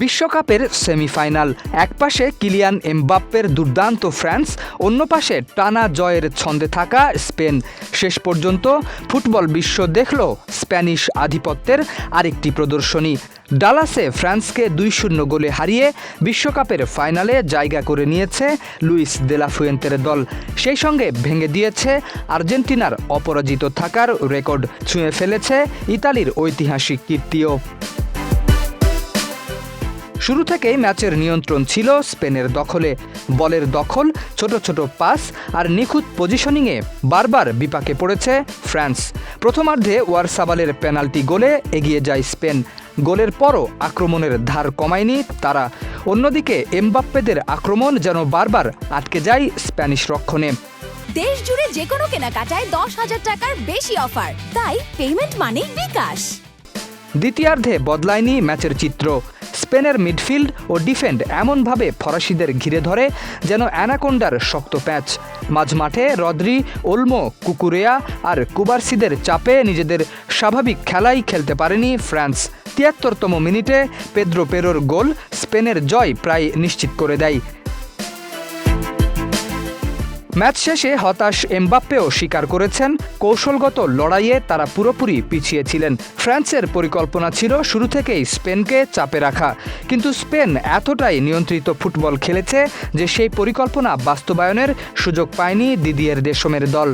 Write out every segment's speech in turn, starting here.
বিশ্বকাপের সেমিফাইনাল, একপাশে কিলিয়ান এমবাপ্পের দুর্দান্ত ফ্রান্স, অন্য পাশে টানা জয়ের ছন্দে থাকা স্পেন। শেষ পর্যন্ত ফুটবল বিশ্ব দেখল স্প্যানিশ আধিপত্যের আরেকটি প্রদর্শনী। ডালাসে ফ্রান্সকে 2-0 গোলে হারিয়ে বিশ্বকাপের ফাইনালে জায়গা করে নিয়েছে লুইস দে লা ফুয়েন্তের দল। সেই সঙ্গে ভেঙে দিয়েছে আর্জেন্টিনার অপরাজিত থাকার রেকর্ড, ছুঁয়ে ফেলেছে ইতালির ঐতিহাসিক কীর্তিও। শুরু থেকেই ম্যাচের নিয়ন্ত্রণ ছিল স্পেনের দখলে। বলের দখল, ছোট ছোট পাস আর নিখুঁত পজিশনিংয়ে বারবার বিপাকে পড়েছে ফ্রান্স। প্রথমার্ধে ওয়ারসাবালের পেনাল্টি গোলে এগিয়ে যায় স্পেন। গোলের পরও আক্রমণের ধার কমায়নি তারা। অন্যদিকে এমবাপ্পেদের আক্রমণ যেন বারবার আটকে যায় স্প্যানিশ রক্ষণে। দেশ জুড়ে যে কোনো কেনাকাটায় 10,000 টাকার বেশি অফার, তাই পেমেন্ট মানেই বিকাশ। দ্বিতীয়ার্ধে বদলায়নি ম্যাচের চিত্র। স্পেনের মিডফিল্ড ও ডিফেন্ড এমনভাবে ফরাসিদের ঘিরে ধরে যেন অ্যানাকোন্ডার শক্ত প্যাচ। মাঝমাঠে রদ্রি, ওলমো, কুকুরেয়া আর কুবার্সিদের চাপে নিজেদের স্বাভাবিক খেলাই খেলতে পারেনি ফ্রান্স। ৭৩তম মিনিটে পেদ্রো পেরোর গোল স্পেনের জয় প্রায় নিশ্চিত করে দেয়। ম্যাচ শেষে হতাশ এমবাপ্পেও স্বীকার করেছেন কৌশলগত লড়াইয়ে তারা পুরোপুরি পিছিয়ে ছিলেন। ফ্রান্সের পরিকল্পনা ছিল শুরু থেকেই স্পেনকে চাপে রাখা, কিন্তু স্পেন এতটাই নিয়ন্ত্রিত ফুটবল খেলেছে যে সেই পরিকল্পনা বাস্তবায়নের সুযোগ পায়নি দিদিয়ের দেশমের দল।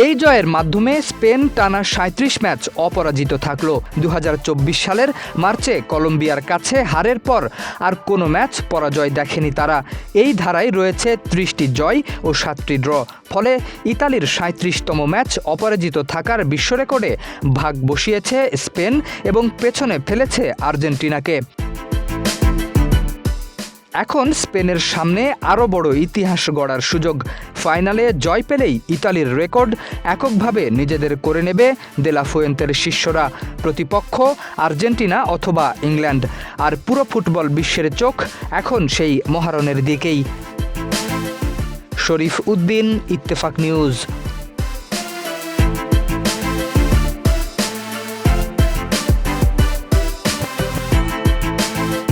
এই জয়ের মাধ্যমে স্পেন টানা ৩৭ ম্যাচ অপরাজিত থাকল। ২০২৪ সালের মার্চে কলম্বিয়ার কাছে হারের পর আর কোনো ম্যাচ পরাজয় দেখেনি তারা। এই ধারায় রয়েছে ৩০টি জয় ও ৭টি ড্র। ফলে ইতালির ৩৭তম ম্যাচ অপরাজিত থাকার বিশ্ব রেকর্ডে ভাগ বসিয়েছে স্পেন এবং পেছনে ফেলেছে আর্জেন্টিনাকে। এখন স্পেনের সামনে আরও বড় ইতিহাস গড়ার সুযোগ। ফাইনালে জয় পেলেই ইতালির রেকর্ড এককভাবে নিজেদের করে নেবে দে লা ফুয়েন্তের শিষ্যরা। প্রতিপক্ষ আর্জেন্টিনা অথবা ইংল্যান্ড। আর পুরো ফুটবল বিশ্বের চোখ এখন সেই মহারণের দিকেই। শরীফ উদ্দিন, ইত্তেফাক নিউজ।